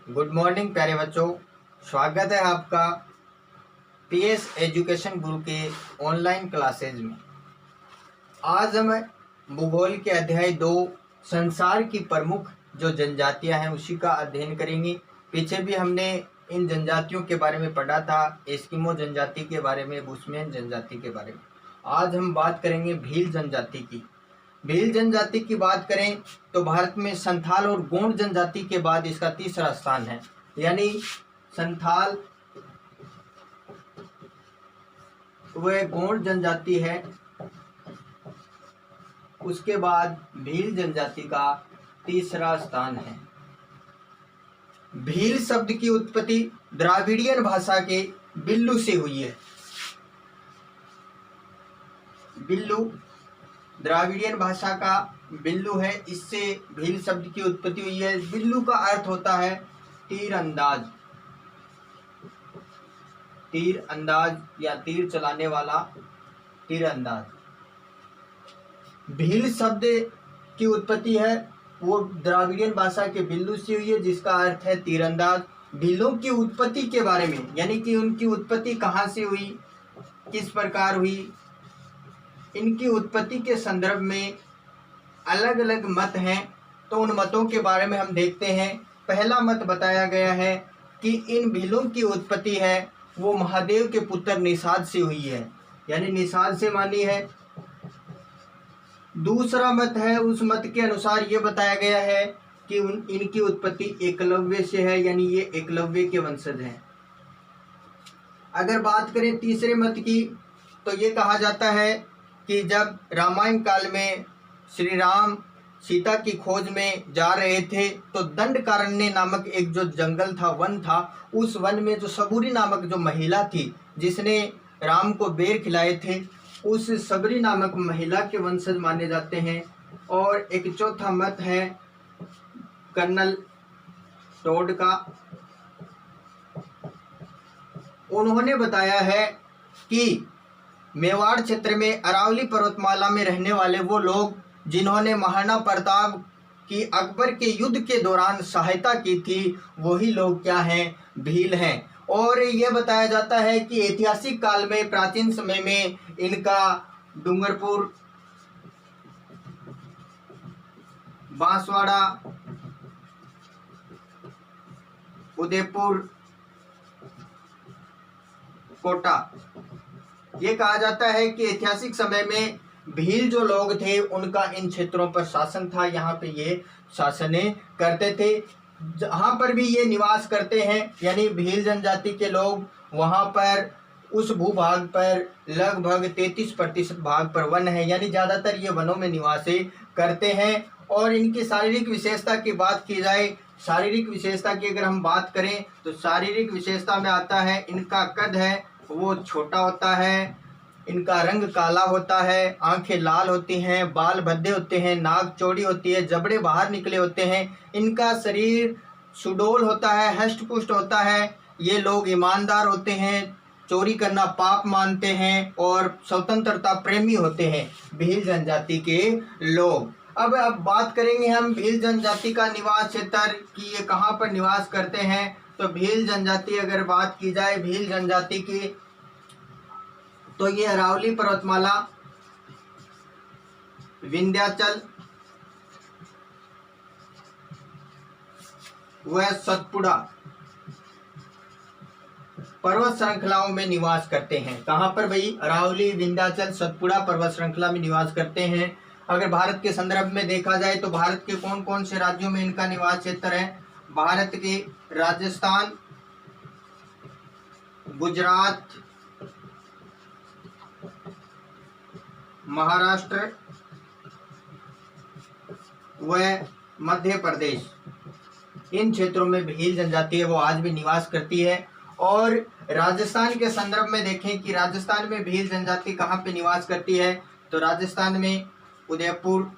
Good morning प्यारे बच्चों, स्वागत है आपका पीएस एजुकेशन गुरु के ऑनलाइन क्लासेज में। आज हम भूगोल के अध्याय 2 संसार की प्रमुख जो जनजातियां हैं उसी का अध्ययन करेंगे। पीछे भी हमने इन जनजातियों के बारे में पढ़ा था, एस्किमो जनजाति के बारे में, बुशमैन जनजाति के बारे में। आज हम बात करेंगे भील जनजाति की। भील जनजाति की बात करें तो भारत में संथाल और गोंड जनजाति के बाद इसका तीसरा स्थान है, यानी संथाल वह गोंड जनजाति है, उसके बाद भील जनजाति का तीसरा स्थान है। भील शब्द की उत्पत्ति द्राविडियन भाषा के बिल्लू से हुई है। बिल्लू द्राविडियन भाषा का बिल्लू है, इससे भील शब्द की उत्पत्ति हुई है। बिल्लू का अर्थ होता है तीर अंदाज, तीर अंदाज या तीर चलाने वाला, तीर अंदाज। भील शब्द की उत्पत्ति है वो द्राविडियन भाषा के बिल्लू से हुई है, जिसका अर्थ है तीरंदाज। भीलों की उत्पत्ति के बारे में, यानी कि उनकी उत्पत्ति कहाँ से हुई, किस प्रकार हुई, इनकी उत्पत्ति के संदर्भ में अलग अलग मत हैं। तो उन मतों के बारे में हम देखते हैं। पहला मत बताया गया है कि इन भीलों की उत्पत्ति है वो महादेव के पुत्र निषाद से हुई है, यानी निषाद से मानी है। दूसरा मत है, उस मत के अनुसार ये बताया गया है कि इनकी उत्पत्ति एकलव्य से है, यानी ये एकलव्य के वंशज हैं। अगर बात करें तीसरे मत की तो ये कहा जाता है कि जब रामायण काल में श्री राम सीता की खोज में जा रहे थे तो दंडकारण्य नामक एक जो जंगल था, वन था, उस वन में जो सबूरी नामक जो महिला थी जिसने राम को बेर खिलाए थे, उस सबरी नामक महिला के वंशज माने जाते हैं। और एक चौथा मत है कर्नल टोड का। उन्होंने बताया है कि मेवाड़ क्षेत्र में अरावली पर्वतमाला में रहने वाले वो लोग जिन्होंने महाराणा प्रताप की अकबर के युद्ध के दौरान सहायता की थी, वही लोग क्या हैं, भील हैं। और यह बताया जाता है कि ऐतिहासिक काल में, प्राचीन समय में इनका डूंगरपुर, बांसवाड़ा, उदयपुर, कोटा, ये कहा जाता है कि ऐतिहासिक समय में भील जो लोग थे उनका इन क्षेत्रों पर शासन था। यहाँ पे ये शासनें करते थे। जहाँ पर भी ये निवास करते हैं, यानी भील जनजाति के लोग, वहाँ पर उस भूभाग पर लगभग 33% भाग पर वन है, यानी ज़्यादातर ये वनों में निवास करते हैं। और इनकी शारीरिक विशेषता की बात की जाए, शारीरिक विशेषता की अगर हम बात करें तो शारीरिक विशेषता में आता है इनका कद है वो छोटा होता है, इनका रंग काला होता है, आंखें लाल होती हैं, बाल भद्दे होते हैं, नाक चौड़ी होती है, जबड़े बाहर निकले होते हैं, इनका शरीर सुडौल होता है, हष्ट पुष्ट होता है। ये लोग ईमानदार होते हैं, चोरी करना पाप मानते हैं और स्वतंत्रता प्रेमी होते हैं भील जनजाति के लोग। अब बात करेंगे हम भील जनजाति का निवास क्षेत्र कि ये कहाँ पर निवास करते हैं। तो भील जनजाति, अगर बात की जाए भील जनजाति की, तो ये अरावली पर्वतमाला, विंध्याचल व सतपुड़ा पर्वत श्रृंखलाओं में निवास करते हैं। कहाँ पर भाई, अरावली, विंध्याचल, सतपुड़ा पर्वत श्रृंखला में निवास करते हैं। अगर भारत के संदर्भ में देखा जाए तो भारत के कौन कौन से राज्यों में इनका निवास क्षेत्र है। भारत के राजस्थान, गुजरात, महाराष्ट्र व मध्य प्रदेश, इन क्षेत्रों में भील जनजाति है वो आज भी निवास करती है। और राजस्थान के संदर्भ में देखें कि राजस्थान में भील जनजाति कहाँ पे निवास करती है, तो राजस्थान में उदयपुर,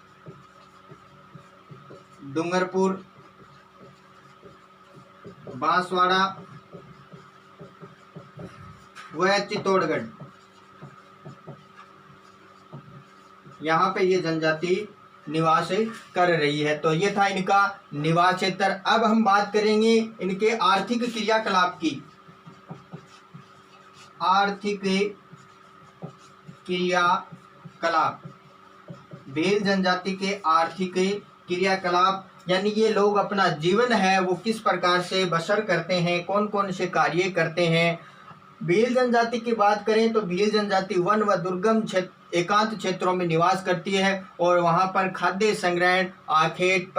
डूंगरपुर, बांसवाड़ा व चित्तौड़गढ़, यहाँ पे ये जनजाति निवास कर रही है। तो ये था इनका निवास क्षेत्र। अब हम बात करेंगे इनके आर्थिक क्रियाकलाप की। आर्थिक क्रियाकलाप, भील जनजाति के आर्थिक क्रियाकलाप यानी ये लोग अपना जीवन है वो किस प्रकार से बसर करते हैं, कौन कौन से कार्य करते हैं। भील जनजाति की बात करें तो भील जनजाति वन व दुर्गम क्षेत्र, एकांत क्षेत्रों में निवास करती है और वहां पर खाद्य संग्रहण, आखेट,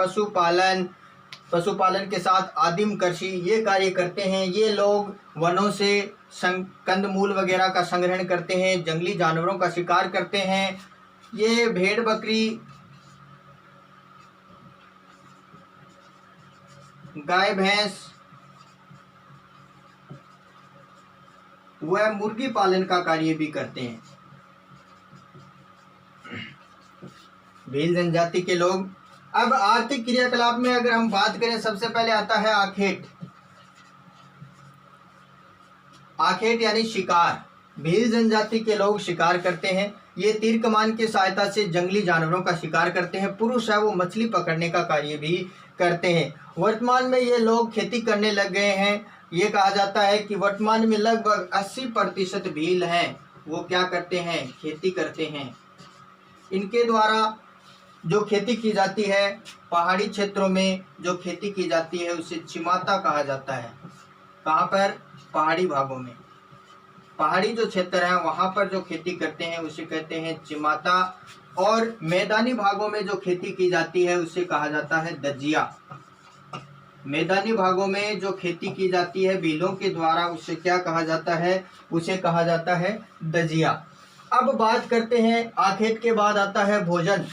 पशुपालन के साथ आदिम कृषि ये कार्य करते हैं। ये लोग वनों से कंदमूल वगैरह का संग्रहण करते हैं, जंगली जानवरों का शिकार करते हैं। ये भेड़ बकरी, गाय भैंस वह मुर्गी पालन का कार्य भी करते हैं भील जनजाति के लोग। अब आर्थिक क्रियाकलाप में अगर हम बात करें, सबसे पहले आता है आखेट। आखेट यानी शिकार। भील जनजाति के लोग शिकार करते हैं। ये तीर कमान की सहायता से जंगली जानवरों का शिकार करते हैं। पुरुष है वो मछली पकड़ने का कार्य भी करते हैं। वर्तमान में ये लोग खेती करने लग गए हैं। ये कहा जाता है कि वर्तमान में लगभग 80% भील हैं वो क्या करते हैं, खेती करते हैं। इनके द्वारा जो खेती की जाती है, पहाड़ी क्षेत्रों में जो खेती की जाती है उसे चिमाता कहा जाता है। कहाँ पर? पहाड़ी भागों में, पहाड़ी जो क्षेत्र है वहाँ पर जो खेती करते हैं उसे कहते हैं चिमाता। और मैदानी भागों में जो खेती की जाती है उसे कहा जाता है दजिया। मैदानी भागों में जो खेती की जाती है भीलों के द्वारा उसे क्या कहा जाता है, उसे कहा जाता है दजिया। अब बात करते हैं आखेट के बाद आता है भोजन।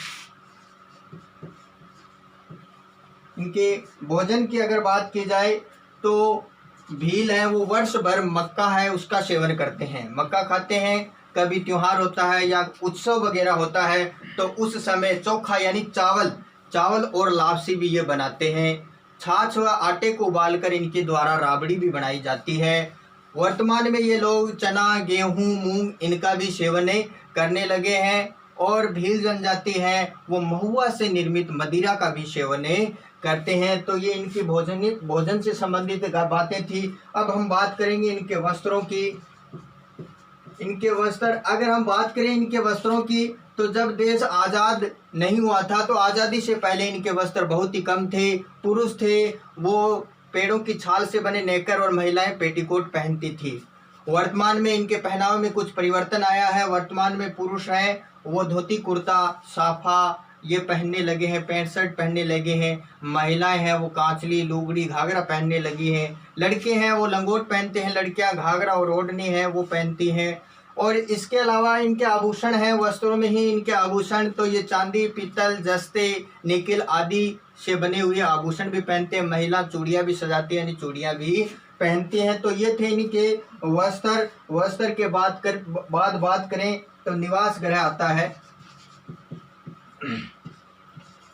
इनके भोजन की अगर बात की जाए तो भील है वो वर्ष भर मक्का है उसका सेवन करते हैं, मक्का खाते हैं। कभी त्योहार होता है या उत्सव वगैरह होता है तो उस समय चोखा यानी चावल और लापसी भी ये बनाते हैं। छाछ व आटे को उबालकर इनके द्वारा राबड़ी भी बनाई जाती है। वर्तमान में ये लोग चना, गेहूं, मूंग इनका भी सेवन करने लगे हैं। और भील जनजाति है वो महुआ से निर्मित मदिरा का भी सेवन करते हैं। तो ये इनकी भोजन से संबंधित बातें थी। अब हम बात करेंगे इनके वस्त्रों की। इनके वस्त्र, अगर हम बात करें इनके वस्त्रों की तो जब देश आज़ाद नहीं हुआ था तो आज़ादी से पहले इनके वस्त्र बहुत ही कम थे। पुरुष थे वो पेड़ों की छाल से बने नेकर और महिलाएं पेटीकोट पहनती थी। वर्तमान में इनके पहनावे में कुछ परिवर्तन आया है। वर्तमान में पुरुष हैं वो धोती कुर्ता साफा ये पहनने लगे हैं, पैंट शर्ट पहनने लगे हैं। महिलाएं हैं वो कांचली, लुगड़ी, घाघरा पहनने लगी हैं। लड़के हैं वो लंगोट पहनते हैं, लड़कियां घाघरा और ओढ़नी है वो पहनती हैं। और इसके अलावा इनके आभूषण हैं, वस्त्रों में ही इनके आभूषण, तो ये चांदी, पीतल, जस्ते, निकिल आदि से बने हुए आभूषण भी पहनते हैं। महिला चूड़ियाँ भी सजाती है यानी चूड़ियाँ भी पहनती हैं। तो ये थे इनके वस्त्र के बात करें तो निवास गृह आता है।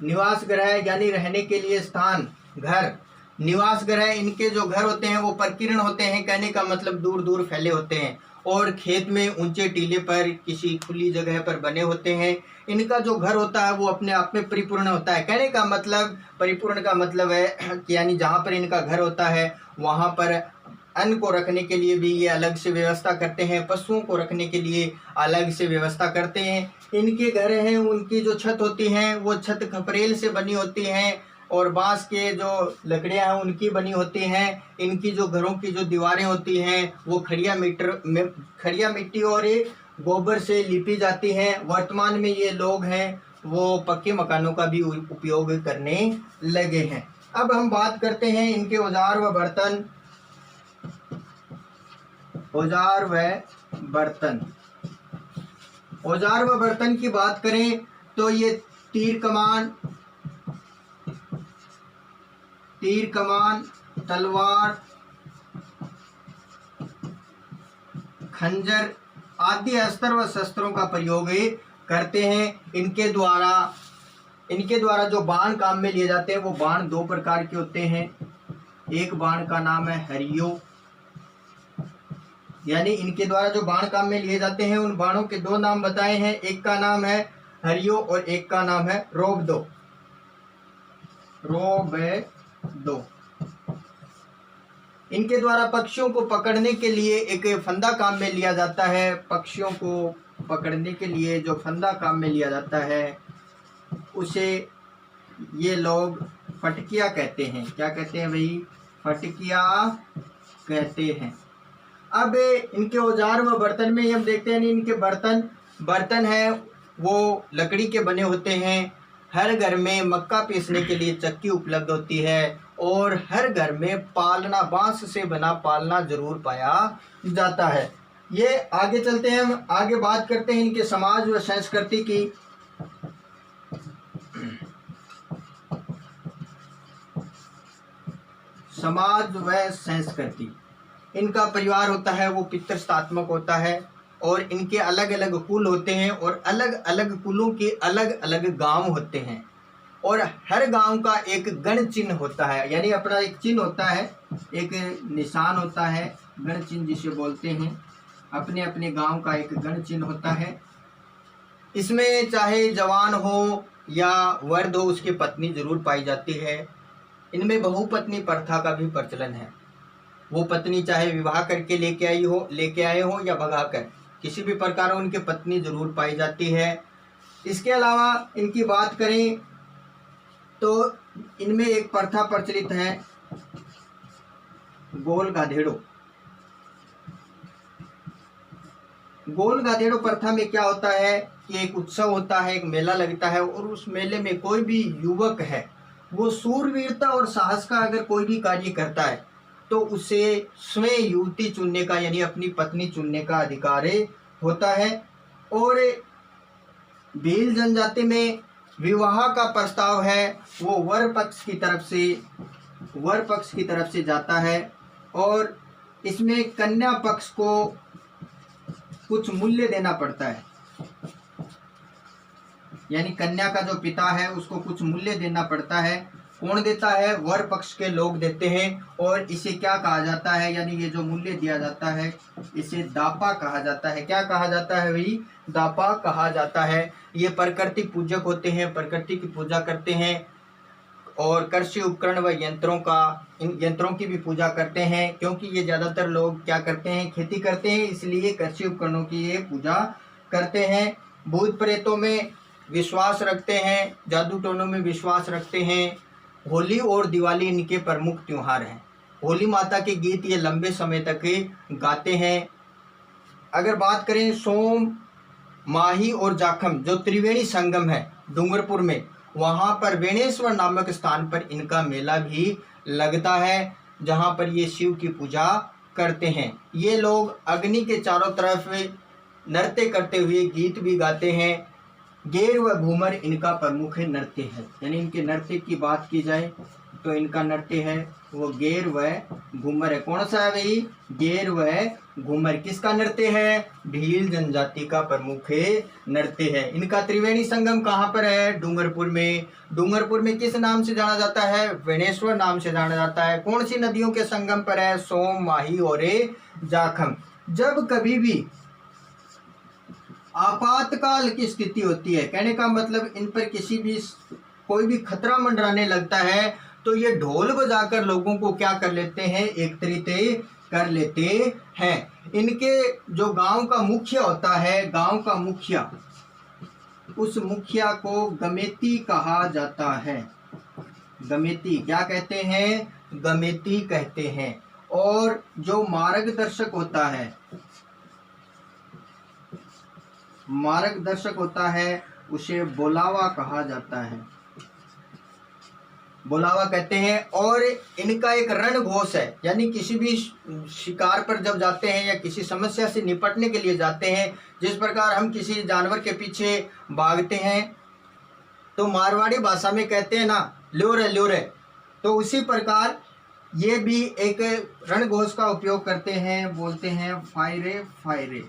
निवास गृह यानी रहने के लिए स्थान, घर। निवास गृह, इनके जो घर होते हैं वो प्रकीर्ण होते हैं, कहने का मतलब दूर दूर फैले होते हैं और खेत में ऊंचे टीले पर किसी खुली जगह पर बने होते हैं। इनका जो घर होता है वो अपने आप में परिपूर्ण होता है। कहने का मतलब, परिपूर्ण का मतलब है कि यानी जहाँ पर इनका घर होता है वहाँ पर अन्न को रखने के लिए भी ये अलग से व्यवस्था करते हैं, पशुओं को रखने के लिए अलग से व्यवस्था करते हैं। इनके घर हैं उनकी जो छत होती हैं वो छत खपरेल से बनी होती हैं और बांस के जो लकड़ियां हैं उनकी बनी होती हैं। इनकी जो घरों की जो दीवारें होती हैं वो खड़िया मिट्टी और गोबर से लिपी जाती हैं। वर्तमान में ये लोग हैं वो पक्के मकानों का भी उपयोग करने लगे हैं। अब हम बात करते हैं इनके औजार व बर्तन। औजार व बर्तन की बात करें तो ये तीर कमान, तलवार, खंजर आदि अस्त्र व शस्त्रों का प्रयोग करते हैं। इनके द्वारा जो बाण काम में लिए जाते हैं वो बाण दो प्रकार के होते हैं। एक बाण का नाम है हरियो, यानी इनके द्वारा जो बाण काम में लिए जाते हैं उन बाणों के दो नाम बताए हैं। एक का नाम है हरियो और एक का नाम है रोबदो। इनके द्वारा पक्षियों को पकड़ने के लिए एक फंदा काम में लिया जाता है। पक्षियों को पकड़ने के लिए जो फंदा काम में लिया जाता है उसे ये लोग फटकिया कहते हैं। क्या कहते हैं भाई? फटकिया कहते हैं। अब इनके औजार व बर्तन में हम देखते हैं, इनके बर्तन है वो लकड़ी के बने होते हैं। हर घर में मक्का पीसने के लिए चक्की उपलब्ध होती है और हर घर में पालना, बांस से बना पालना जरूर पाया जाता है। ये आगे चलते हैं, हम आगे बात करते हैं इनके समाज व संस्कृति की। समाज व संस्कृति, इनका परिवार होता है वो पितृसत्तात्मक होता है और इनके अलग अलग कुल होते हैं और अलग अलग कुलों के अलग अलग गांव होते हैं और हर गांव का एक गण चिन्ह होता है, यानी अपना एक चिन्ह होता है, एक निशान होता है, गण चिन्ह जिसे बोलते हैं। अपने अपने गांव का एक गण चिन्ह होता है। इसमें चाहे जवान हो या वृद्ध हो उसकी पत्नी जरूर पाई जाती है। इनमें बहुपत्नी प्रथा का भी प्रचलन है। वो पत्नी चाहे विवाह करके लेके आए हो या भगाकर, किसी भी प्रकार उनकी पत्नी जरूर पाई जाती है। इसके अलावा इनकी बात करें तो इनमें एक प्रथा प्रचलित है, गोल गाधेड़ो। गोल गाधेड़ो प्रथा में क्या होता है कि एक उत्सव होता है, एक मेला लगता है और उस मेले में कोई भी युवक है वो सूरवीरता और साहस का अगर कोई भी कार्य करता है तो उसे स्वयं युवती चुनने का, यानी अपनी पत्नी चुनने का अधिकार होता है। और भील जनजाति में विवाह का प्रस्ताव है वो वर पक्ष की तरफ से जाता है और इसमें कन्या पक्ष को कुछ मूल्य देना पड़ता है, यानी कन्या का जो पिता है उसको कुछ मूल्य देना पड़ता है। कौन देता है? वर पक्ष के लोग देते हैं और इसे क्या कहा जाता है, यानी ये जो मूल्य दिया जाता है इसे दापा कहा जाता है। क्या कहा जाता है भाई? दापा कहा जाता है। ये प्रकृति पूजक होते हैं, प्रकृति की पूजा करते हैं और कृषि उपकरण व यंत्रों की भी पूजा करते हैं, क्योंकि ये ज़्यादातर लोग क्या करते हैं? खेती करते हैं, इसलिए कृषि उपकरणों की ये पूजा करते हैं। भूत प्रेतों में विश्वास रखते हैं, जादू टोनों में विश्वास रखते हैं। होली और दिवाली इनके प्रमुख त्योहार हैं। होली माता के गीत ये लंबे समय तक गाते हैं। अगर बात करें सोम, माही और जाखम जो त्रिवेणी संगम है डूंगरपुर में, वहाँ पर वेणेश्वर नामक स्थान पर इनका मेला भी लगता है जहाँ पर ये शिव की पूजा करते हैं। ये लोग अग्नि के चारों तरफ नृत्य करते हुए गीत भी गाते हैं। गेर व घूमर इनका प्रमुख नृत्य है, यानी इनके नृत्य की बात की जाए तो इनका नृत्य है वो गेर व घूमर है। कौन सा है भाई? गेर व घूमर। किसका नृत्य है? भील जनजाति का प्रमुख नृत्य है। इनका त्रिवेणी संगम कहाँ पर है? डूंगरपुर में। डूंगरपुर में किस नाम से जाना जाता है? वेणेश्वर नाम से जाना जाता है। कौन सी नदियों के संगम पर है? सोम, माही और जाखम। जब कभी भी आपातकाल की स्थिति होती है, कहने का मतलब इन पर कोई भी खतरा मंडराने लगता है तो ये ढोल बजाकर लोगों को क्या कर लेते हैं? एकत्रित कर लेते हैं। इनके जो गांव का मुखिया होता है, गांव का मुखिया, उस मुखिया को गमेती कहा जाता है। गमेती क्या कहते हैं? गमेती कहते हैं। और जो मार्गदर्शक होता है उसे बुलावा कहा जाता है, बुलावा कहते हैं। और इनका एक रण घोष है, यानी किसी भी शिकार पर जब जाते हैं या किसी समस्या से निपटने के लिए जाते हैं, जिस प्रकार हम किसी जानवर के पीछे भागते हैं तो मारवाड़ी भाषा में कहते हैं ना ल्योरे ल्योरे, तो उसी प्रकार ये भी एक रण घोष का उपयोग करते हैं, बोलते हैं फायरे फायरे।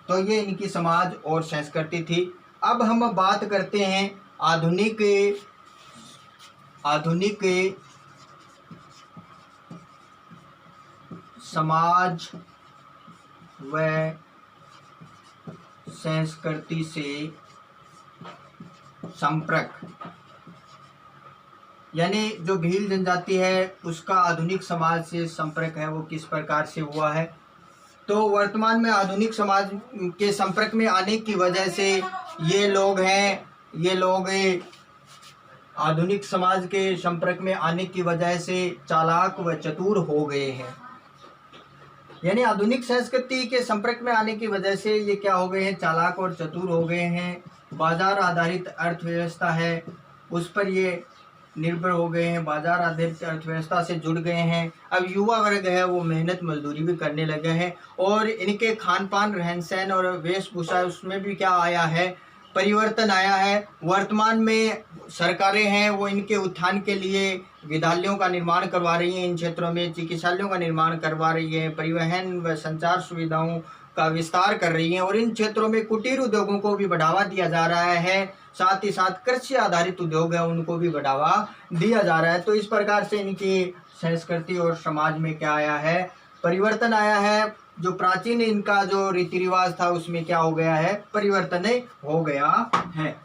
तो ये इनकी समाज और संस्कृति थी। अब हम बात करते हैं आधुनिक समाज व संस्कृति से संपर्क, यानी जो भील जनजाति है उसका आधुनिक समाज से संपर्क है वो किस प्रकार से हुआ है। तो वर्तमान में आधुनिक समाज के संपर्क में आने की वजह से ये लोग आधुनिक समाज के संपर्क में आने की वजह से चालाक व चतुर हो गए हैं। यानी आधुनिक संस्कृति के संपर्क में आने की वजह से ये क्या हो गए हैं, चालाक और चतुर हो गए हैं। बाजार आधारित अर्थव्यवस्था है उस पर ये निर्भर हो गए हैं, बाजार आधारित अर्थव्यवस्था से जुड़ गए हैं। अब युवा वर्ग है वो मेहनत मजदूरी भी करने लगे हैं और इनके खान पान, रहन सहन और वेशभूषा उसमें भी क्या आया है, परिवर्तन आया है। वर्तमान में सरकारें हैं वो इनके उत्थान के लिए विद्यालयों का निर्माण करवा रही हैं, इन क्षेत्रों में चिकित्सालयों का निर्माण करवा रही है, परिवहन व संचार सुविधाओं का विस्तार कर रही हैं और इन क्षेत्रों में कुटीर उद्योगों को भी बढ़ावा दिया जा रहा है। साथ ही साथ कृषि आधारित उद्योग है उनको भी बढ़ावा दिया जा रहा है। तो इस प्रकार से इनकी संस्कृति और समाज में क्या आया है, परिवर्तन आया है। जो प्राचीन इनका जो रीति रिवाज था उसमें क्या हो गया है, परिवर्तन हो गया है।